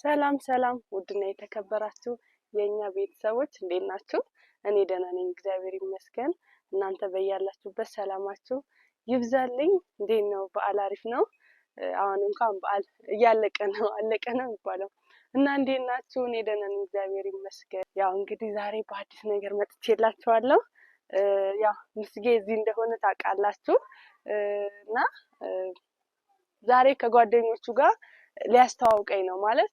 ሰላም ሰላም ውድና የተከበራችሁ የኛ ቤተሰቦች እንዴት ናችሁ? እኔ ደህና ነኝ እግዚአብሔር ይመስገን። እናንተ በያላችሁበት ሰላማችሁ ይብዛልኝ። እንዴት ነው? በዓል አሪፍ ነው? አሁን እንኳን በዓል እያለቀ ነው አለቀ ነው የሚባለው እና እንዴት ናችሁ? እኔ ደህና ነኝ እግዚአብሔር ይመስገን። ያው እንግዲህ ዛሬ በአዲስ ነገር መጥቼላችኋለሁ። ያው ምስጌ እዚህ እንደሆነ ታውቃላችሁ እና ዛሬ ከጓደኞቹ ጋር ሊያስተዋውቀኝ ነው ማለት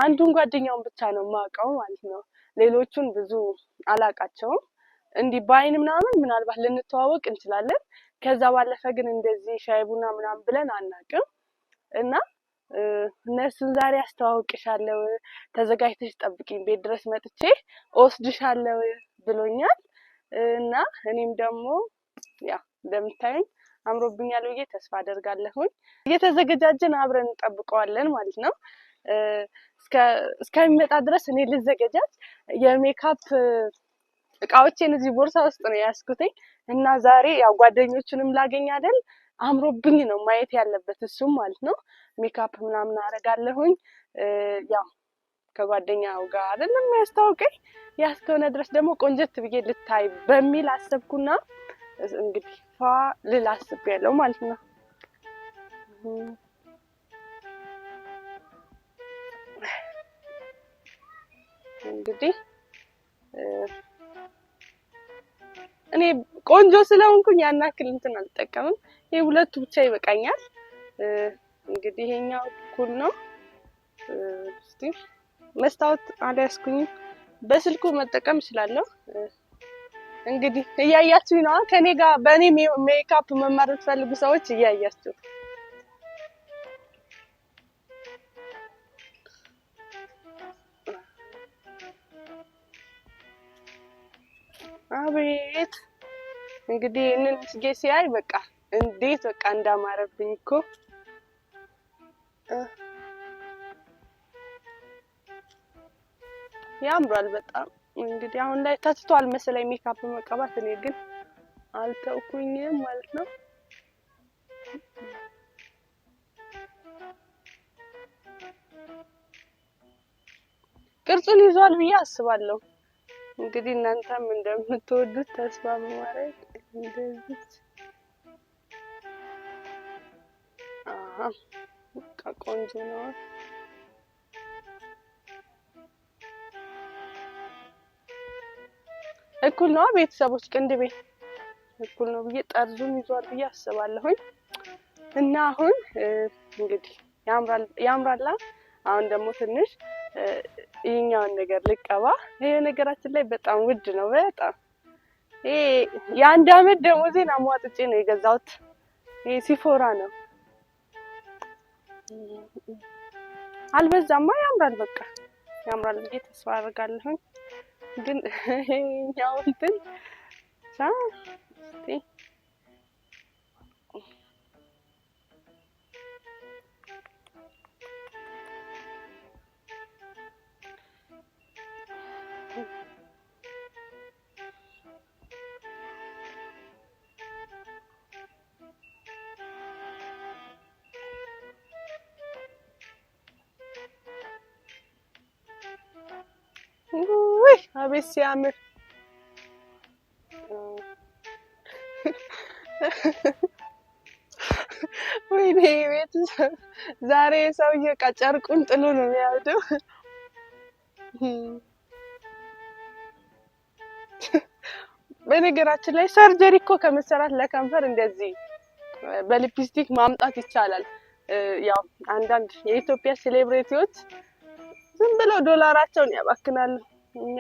አንዱን ጓደኛውን ብቻ ነው የማውቀው ማለት ነው። ሌሎቹን ብዙ አላውቃቸውም። እንዲህ በአይን ምናልባት ልንተዋወቅ እንችላለን። ከዛ ባለፈ ግን እንደዚህ ሻይ ቡና ምናምን ብለን አናውቅም እና እነሱን ዛሬ አስተዋውቅሻለሁ፣ ተዘጋጅተሽ ጠብቂኝ፣ ቤት ድረስ መጥቼ እወስድሻለሁ ብሎኛል እና እኔም ደግሞ ያው እንደምታዩኝ አምሮብኛል ብዬ ተስፋ አደርጋለሁኝ። እየተዘገጃጀን አብረን እንጠብቀዋለን ማለት ነው። እስከሚመጣ ድረስ እኔ ልዘገጃጅ። የሜካፕ እቃዎቼን እዚህ ቦርሳ ውስጥ ነው ያስኩትኝ እና ዛሬ ያው ጓደኞቹንም ላገኝ አይደል፣ አምሮብኝ ነው ማየት ያለበት እሱም ማለት ነው። ሜካፕ ምናምን አደርጋለሁኝ። ያው ከጓደኛው ጋር አይደለም ያስተዋውቀኝ፣ ያስከሆነ ድረስ ደግሞ ቆንጀት ብዬ ልታይ በሚል አሰብኩና እንግዲህ ፋ ልል አስቤያለሁ ማለት ነው። እንግዲህ እኔ ቆንጆ ስለሆንኩኝ ያናክል እንትን አልጠቀምም። ይሄ ሁለቱ ብቻ ይበቃኛል። እንግዲህ ይሄኛው ኩል ነው። እስቲ መስታወት አልያዝኩኝም፣ በስልኩ መጠቀም እችላለሁ። እንግዲህ እያያችሁ ነው ከኔ ጋር በእኔ ሜካፕ መማር የምትፈልጉ ሰዎች እያያችሁ አቤት እንግዲህ እንን ምስጌ ሲያይ በቃ እንዴት በቃ እንዳማረብኝ እኮ ያምራል በጣም። እንግዲህ አሁን ላይ ተትቷል መሰለኝ ሜካፕ መቀባት፣ እኔ ግን አልተውኩኝም ማለት ነው። ቅርጹን ይዟል ብዬ አስባለሁ። እንግዲህ እናንተም እንደምትወዱት ተስፋ በማድረግ እንደዚህ ቆንጆ ነው። እኩል ነው ቤተሰቦች፣ ቅንድቤ እኩል ነው ብዬ ጠርዙም ይዟል ብዬ አስባለሁኝ። እና አሁን እንግዲህ ያምራላ። አሁን ደግሞ ትንሽ ይሄኛውን ነገር ልቀባ። ይሄ ነገራችን ላይ በጣም ውድ ነው በጣም። ይሄ የአንድ አመት ደሞዜን አሟጥጬ ነው የገዛሁት። ይሄ ሲፎራ ነው። አልበዛማ፣ ያምራል በቃ ያምራል ብዬ ተስፋ አደርጋለሁኝ። ግን ይሄኛው እንትን እስቲ ውይ አቤት ሲያምር! ወይኔ ቤተሰብ ዛሬ ሰውዬ በቃ ጨርቁን ጥሎ ነው የሚያወደው። በነገራችን ላይ ሰርጀሪ እኮ ከመሰራት ለከንፈር እንደዚህ በሊፕስቲክ ማምጣት ይቻላል። ያው አንዳንድ የኢትዮጵያ ሴሌብሪቲዎች ዝም ብለው ዶላራቸውን ያባክናሉ። እኛ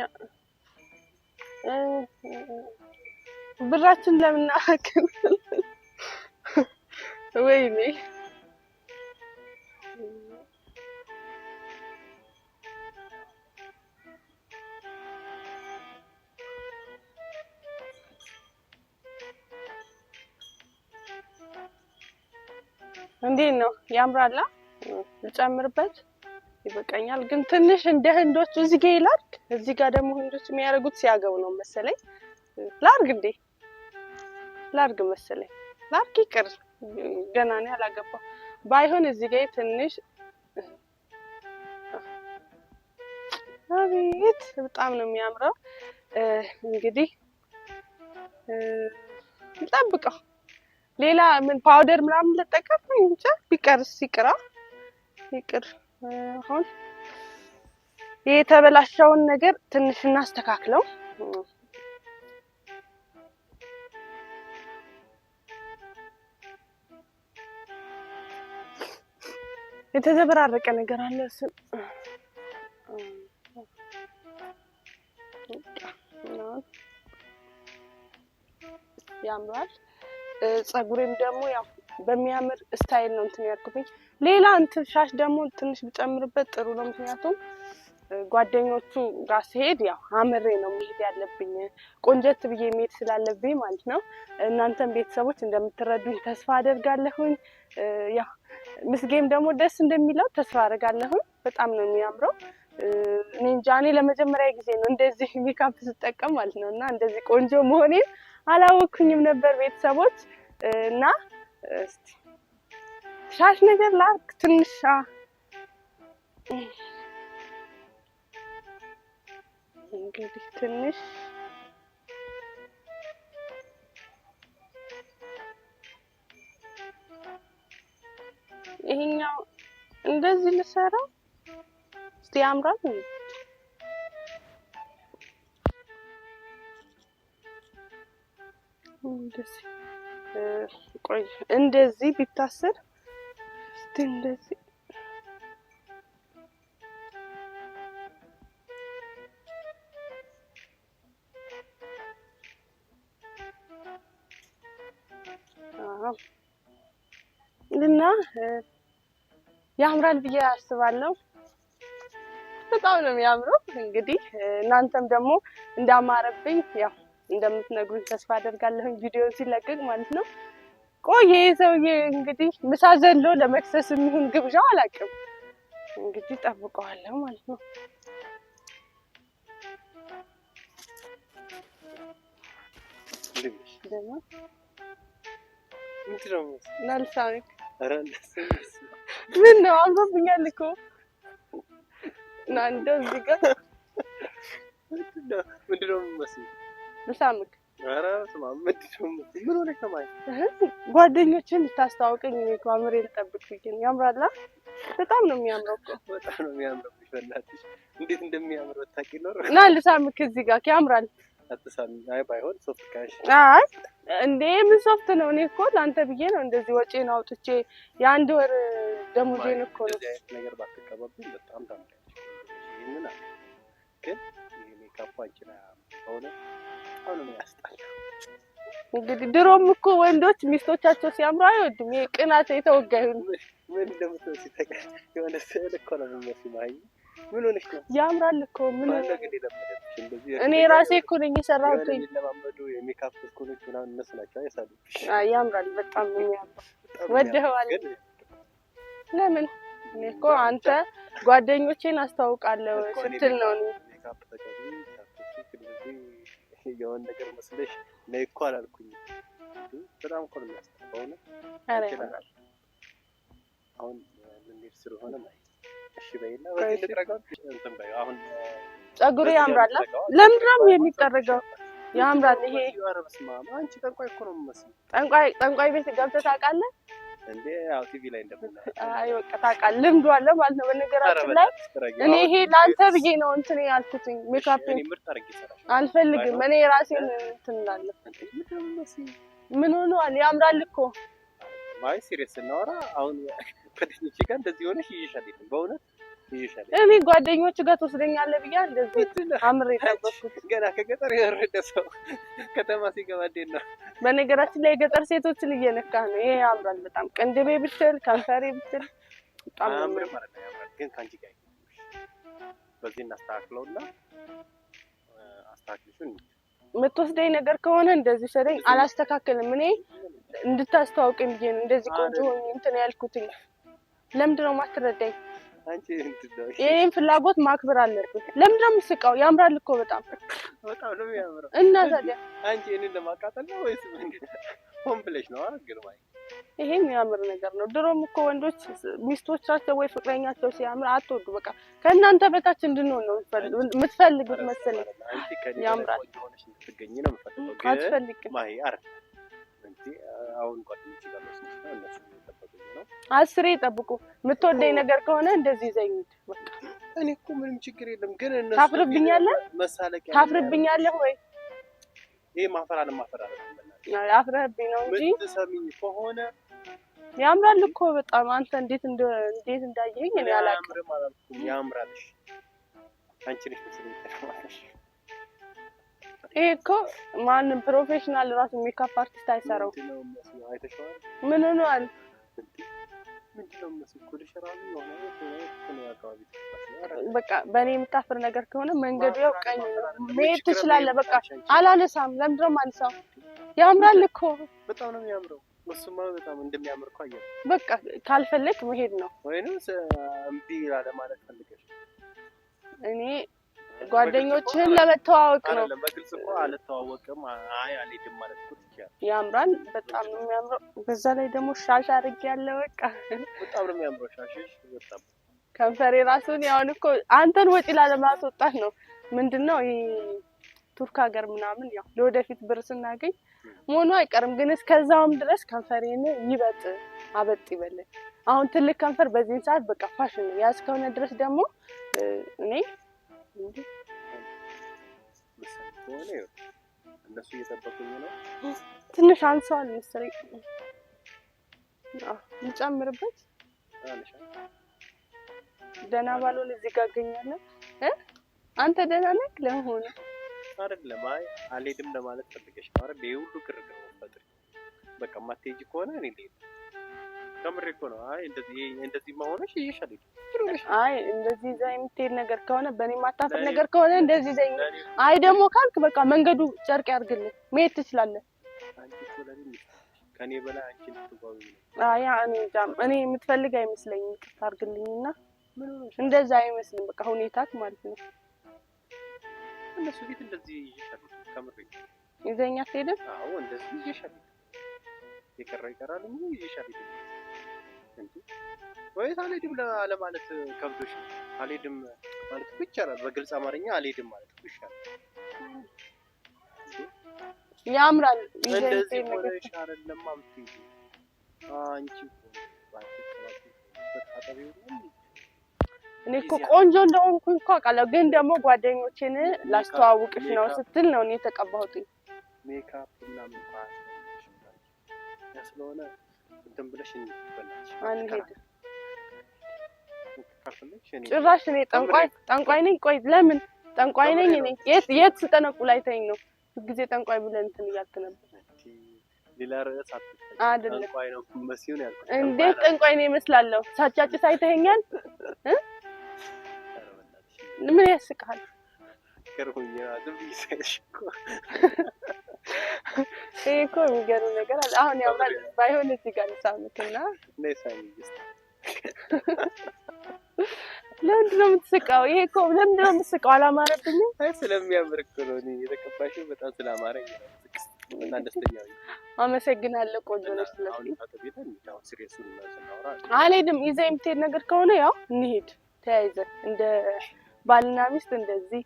ብራችን ለምን አባክን? ወይኔ እንዴት ነው? ያምራላ። ልጨምርበት ይበቃኛል። ግን ትንሽ እንደ ህንዶቹ እዚህ ጋር ይላል። እዚህ ጋር ደግሞ ህንዶች የሚያደርጉት ሲያገቡ ነው መሰለኝ። ላርግ እንዴ? ላርግ መሰለኝ። ላርግ ይቅር፣ ገና ነው ያላገባው። ባይሆን እዚህ ጋር ትንሽ እዩት፣ በጣም ነው የሚያምረው። እንግዲህ እንጠብቀው። ሌላ ምን ፓውደር ምናምን ልጠቀም እንጃ። ቢቀርስ ይቅራ ይቅር። አሁን የተበላሸውን ነገር ትንሽ እናስተካክለው። የተዘበራረቀ ነገር አለ እሱ ያምራል። ፀጉሬም ደግሞ ያው በሚያምር ስታይል ነው እንትን ያልኩኝ። ሌላ እንትን ሻሽ ደግሞ ትንሽ ብጨምርበት ጥሩ ነው። ምክንያቱም ጓደኞቹ ጋር ሲሄድ ያው አምሬ ነው መሄድ ያለብኝ፣ ቆንጀት ብዬ መሄድ ስላለብኝ ማለት ነው። እናንተም ቤተሰቦች እንደምትረዱኝ ተስፋ አደርጋለሁኝ። ያው ምስጌም ደግሞ ደስ እንደሚለው ተስፋ አደርጋለሁኝ። በጣም ነው የሚያምረው። እኔ እንጃ እኔ ለመጀመሪያ ጊዜ ነው እንደዚህ ሜካፕ ስጠቀም ማለት ነው። እና እንደዚህ ቆንጆ መሆኔን አላወኩኝም ነበር ቤተሰቦች። እና እስቲ ሻሽ ነገር ላርክ ትንሽ እንግዲህ ትንሽ ይሄኛው እንደዚህ ልሰራ እስቲ ያምራል። እንደዚህ ቆይ እንደዚህ ቢታሰር እስቲ እንደዚህ እና ያምራል ብዬ አስባለሁ። በጣም ነው የሚያምረው። እንግዲህ እናንተም ደግሞ እንዳማረብኝ ያው እንደምትነግሩኝ ተስፋ አደርጋለሁ፣ ቪዲዮ ሲለቀቅ ማለት ነው። ቆይ ሰውዬ እንግዲህ ምሳ ዘሎ ለመክሰስ የሚሆን ግብዣው አላውቅም። እንግዲህ ጠብቀዋለሁ ማለት ነው። ደማ ምንድነው ናልሳንክ ምን ነው አምሮብኛል እኮ እና እንደዚህ ጋር ምንድነው የምመስለው? ልሳምክ ኧረ ስማ፣ ምንድነው ምን ሆነሽ ነው ማለት? ጓደኞችን ልታስተዋውቀኝ ነው እኮ አምሬ ልጠብቅኝ። ያምራላ፣ በጣም ነው የሚያምረው እኮ በጣም ነው የሚያምረው። በእናትሽ እንዴት እንደሚያምር ወጣቂ ነው። እና ልሳምክ እዚህ ጋር ያምራል። አትሳሚ። አይ ባይሆን ሶፍት ካሽ። አይ እንዴ ምን ሶፍት ነው? እኔ እኮ ላንተ ብዬ ነው እንደዚህ ወጪን አውጥቼ የአንድ ወር ደሞዜን እኮ ነው። እንደዚህ አይነት ነገር ባትቀበብኝ በጣም ታምራለች። ይሄንን አለ ግን ይሄ ሜካፕ አንቺና ሆነ አሁን ነው ያስጣለው። እንግዲህ ድሮም እኮ ወንዶች ሚስቶቻቸው ሲያምሩ አይወዱም። ይሄ ቅናት የተወጋ ይሁን ምን እንደምትመስይ ተቀር የሆነ ስዕል እኮ ነው የሚመስለው። ምን ሆነሽ ነው? ያምራል እኮ ምን ነው እንግዲህ ለምደሽ እንደዚህ እኔ ራሴ እኮ ነኝ የሰራሁት። ለማመዱ የሜካፕ ስኩሎች ምናምን እነሱ ናቸው ያሳሉሽ። አይ ያምራል፣ በጣም ነው የሚያምረው። ወደኸዋል? ለምን? እኔ እኮ አንተ ጓደኞቼን አስተዋውቃለሁ ስትል ነው እኔ ሜካፕ ተቀቢ እንደዚህ የሆነ ነገር መስለሽ ነይ እኮ አላልኩኝ። በጣም እኮ ነው የሚያስጠላው ነው። አሁን ምን ስለሆነ ማለት እሺ በይና በዚህ ልትረጋው እንትን በይ። አሁን ፀጉሬ ያምራል። ለምንድን ነው የሚጠረገው? ያምራል። ይሄ ያረብስማ አንቺ ጠንቋይ እኮ ነው የምመስለው። ጠንቋይ ቤት ገብተህ ታውቃለህ እንዴ? ያው ቲቪ ላይ እንደምናየው። አይ በቃ ታውቃለህ፣ ልምዱ አለ ማለት ነው። በነገራችን ላይ እኔ ይሄ ላንተ ብዬ ነው እንትን ያልኩትኝ። ሜካፕ እኔ ምርጥ አድርጌ ሰራሽ አልፈልግም። እኔ ራሴን እንትን እላለሁ። ምን ሆኗል? ያምራል እኮ ማይ ሲሪየስ እናወራ። አሁን ከደኞቼ ጋር እንደዚህ ሆነሽ ይይሻል። በእውነት ይይሻል። እኔ ጓደኞች ጋር ትወስደኛለህ ብዬ እንደዚህ አምሬ ጠበቅኩት። ገና ከገጠር የወረደ ሰው ከተማ ሲገባ እንዴት ነው? በነገራችን ላይ የገጠር ሴቶችን እየነካህ ነው። ይሄ ያምራል በጣም። ቅንድቤ ብትል ከንፈሬ ብትል በጣም ያምራል ማለት ነው። ያምራል ግን ካንቺ ጋር በዚህ እናስተካክለውና አስተካክልሽን የምትወስደኝ ነገር ከሆነ እንደዚህ ሰደኝ። አላስተካክልም። እኔ እንድታስተዋውቀኝ ብዬ ነው እንደዚህ ቆንጆ ሆኜ እንትን ያልኩትኝ። ለምንድን ነው የማትረዳኝ? አንቺ እንትደው የኔን ፍላጎት ማክበር አለብህ። ለምንድን ነው የምትስቀው? ያምራል እኮ በጣም ነው የሚያምረው። እና ታዲያ አንቺ እኔን ለማቃጠል ነው ወይስ ሆን ብለሽ ነው? ግርማይ ይሄም የሚያምር ነገር ነው። ድሮም እኮ ወንዶች ሚስቶቻቸው ወይ ፍቅረኛቸው ሲያምር አትወዱ። በቃ ከእናንተ በታች እንድንሆን ነው የምትፈልጉት መሰለኝ። ያምራል አትፈልግም። አሁን ጓደኞቼ ጋር ነው እነሱ እየጠበቁኝ ነው። አስሬ ጠብቁ። የምትወደኝ ነገር ከሆነ እንደዚህ ይዘኝ። በቃ እኔ እኮ ምንም ችግር የለም፣ ግን እነሱ ታፍርብኛለህ ወይ? ይሄ ማፈራለ አፍረህብኝ ነው እንጂ ምትሰሚኝ ከሆነ ያምራል እኮ በጣም። አንተ እንዴት እንዳየኝ እኔ አላውቅም። ያምራልሽ አንቺ ነሽ መስለኝ ተማሽ። ይሄ እኮ ማንም ፕሮፌሽናል ራሱ ሜካፕ አርቲስት አይሰራው። አይተሽዋል? ምን ሆኗል? ምንድነው መስኩል ሸራሉ ነው አካባቢ በቃ በእኔ የምታፍር ነገር ከሆነ መንገዱ ያው ቀኝ መሄድ ትችላለህ። በቃ አላነሳም። ለምንድነው የማነሳው? ያምራል እኮ በጣም ነው የሚያምረው። እሱማ በጣም እንደሚያምር እኮ አየሁ። በቃ ካልፈለክ መሄድ ነው ወይንስ እምቢ አለ ማለት ፈልገሽ? እኔ ጓደኞችህን ለመተዋወቅ ነው። በግልጽ እኮ አልተዋወቅም። አይ አልሄድም ማለት እኮ ትችያለሽ። ያምራል፣ በጣም ነው የሚያምረው። በዛ ላይ ደግሞ ሻሽ አድርጌያለሁ። በቃ በጣም ነው የሚያምረው ሻሽሽ። በጣም ከንፈሬ ራሱን ያውን እኮ አንተን ወጪ ላለማስወጣት ነው። ምንድነው ይሄ ቱርክ ሀገር ምናምን ያው ለወደፊት ብር ስናገኝ መሆኑ አይቀርም። ግን እስከዛውም ድረስ ከንፈሬን ይበጥ አበጥ ይበለኝ። አሁን ትልቅ ከንፈር በዚህ ሰዓት በቃ ፋሽን ነው። ያስከውነ ድረስ ደግሞ እኔ እንዴ ሆነ እነሱ እየጠበቁኝ ነው። ትንሽ አንሷል መሰለኝ። እንጨምርበት። ደህና ባልሆነ እዚህ ጋር አገኛለሁ። አንተ ደህና ነህ? ለምን አይደለም? አይ አልሄድም ለማለት ፈልገሽ ነው አይደል? ይሄ ሁሉ ግርግር ፈጥሪ። በቃ ማትሄጂ ከሆነ እኔ ልሄድ ከምሬ እኮ ነው። አይ እንደዚህ መሆንሽ ይሻላል። አይ እንደዚህ ዘይ የምትሄድ ነገር ከሆነ በእኔ ማታፈር ነገር ከሆነ እንደዚህ ዘይ። አይ ደግሞ ካልክ በቃ መንገዱ ጨርቅ ያርግልኝ፣ መሄድ ትችላለህ። አንቺ እኮ ለኔ ከኔ በላይ አንቺ ልትጓዙ ነው። አይ እኔ የምትፈልግ አይመስለኝም። ይቅርታ አድርግልኝና እንደዛ አይመስልም። በቃ ሁኔታት ማለት ነው። እነሱ ቤት እንደዚህ ይሻላል። ከምሬ ይዘኛ ትሄድም? አዎ እንደዚህ ይሻላል። ይቀራል እንጂ ይሻላል እንዴ? ወይስ አልሄድም ለማለት ከብዶሽ? አልሄድም ማለት ይቻላል። በግልጽ አማርኛ አልሄድም ማለት ይሻላል። ያምራል። እንደዚህ ሆነሽ አይደለም አምጥኝ አንቺ እኔ እኮ ቆንጆ እንደሆንኩኝ እኮ አውቃለሁ። ግን ደግሞ ጓደኞቼን ላስተዋውቅሽ ነው ስትል ነው እኔ የተቀባሁት። ሜካፕ እና ምንፋስ ስለሆነ እንትን ብለሽ እንድትበላሽ አንሄድ። ካፈልሽ ጭራሽ እኔ ጠንቋይ ነኝ? ቆይ ለምን ጠንቋይ ነኝ እኔ? የት ስጠነቁል አይተኝ ነው ጊዜ ጠንቋይ ብለን እንትን እያልክ ነበር። ሌላ ርዕስ አይደለም ጠንቋይ ነው መስዩን ያልኩት። እንዴት ጠንቋይ ነው ይመስላለሁ? ሳጫጭስ አይተኸኛል? ምን ያስቃል? ከርሁኛ ዝም ይሰሽ እኮ እኮ የሚገርም ነገር አለ። አሁን ያው ባይሆን እዚህ ጋር ልሳምክና ለሳይንስ ለምንድን ነው የምትስቀው? ይሄ እኮ ለምንድን ነው የምትስቀው? አላማረብኝም? አይ ስለሚያምር እኮ ነው። እኔ የተቀባሽው በጣም ስላማረኝ እና ደስተኛ ነኝ። አመሰግናለሁ። ቆንጆ ነሽ ስለዚህ አሁን ያው ሲሪየሱን እናወራ። አልሄድም። ይዘህ የምትሄድ ነገር ከሆነ ያው እንሂድ ተያይዘን እንደ ባልና ሚስት እንደዚህ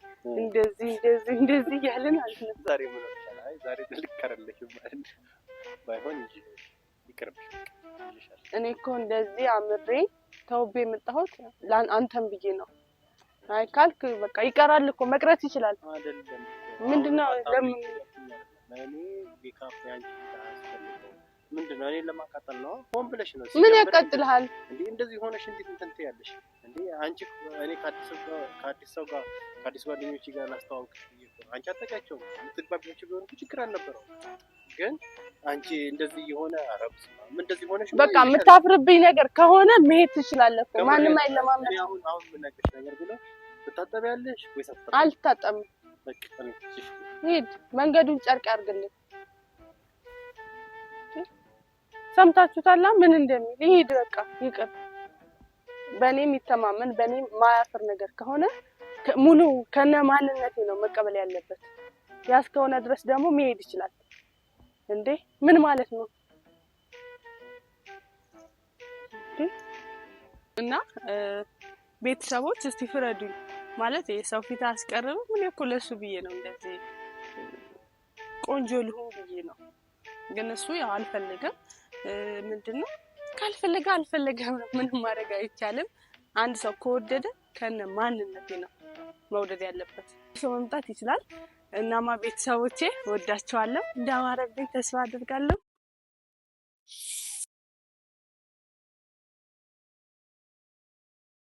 እያልን ማለት ነው። ዛሬ ምን ይችላል? አይ ዛሬ ልከረለሽም ማለት ባይሆን እንጂ ይቅርብሽ ይሻል። እኔ እኮ እንደዚህ አምሬ ተውቤ የመጣሁት አንተም ብዬ ነው። አይ ካልክ በቃ ይቀራል እኮ መቅረት ይችላል። አይደለም ምንድነው? ለምን እኔ ሜካፕ ያንቺ ታስፈልገው ምንድነው? እኔ ለማቃጠል ነው? ሆን ብለሽ ነው? ምን ያቃጥልሃል እንዴ? እንደዚህ ሆነሽ እንዴት እንትን ትያለሽ እንዴ? አንቺ እኔ ከአዲስ ሰው ጋር ከአዲስ ጓደኞቼ ጋር ላስተዋውቅሽ አንቺ አታውቂያቸውም። የምትግባቢያቸው ቢሆን ችግር አልነበረው። ግን አንቺ እንደዚህ የሆነ አረብስ ምን እንደዚህ ሆነሽ በቃ የምታፍርብኝ ነገር ከሆነ መሄድ ትችላለህ እኮ ማንም አይለማመን። አሁን ምን ነገርሽ ነገር ቢለው ትታጠቢያለሽ ወይስ አልታጠብም? በቃ ሂድ፣ መንገዱን ጨርቅ ያርግልኝ። ሰምታችሁታላ ምን እንደሚል። ሂድ በቃ ይቅር። በእኔ የሚተማመን በእኔ ማያፍር ነገር ከሆነ ሙሉ ከነ ማንነቴ ነው መቀበል ያለበት። ያስከሆነ ድረስ ደግሞ መሄድ ይችላል። እንዴ ምን ማለት ነው? እና ቤተሰቦች እስቲ ፍረዱኝ። ማለት የሰው ፊት አስቀርብ ምን እኮ ለሱ ብዬ ነው እንደዚህ ቆንጆ ልሁን ብዬ ነው። ግን እሱ ያው አልፈልግም። ምንድነው ካልፈለገ አልፈለገም ነው፣ ምንም ማድረግ አይቻልም። አንድ ሰው ከወደደ ከነ ማንነቴ ነው መውደድ ያለበት። ሰው መምጣት ይችላል። እናማ ቤተሰቦቼ ወዳቸዋለሁ፣ እንዳማረብኝ ተስፋ አድርጋለሁ።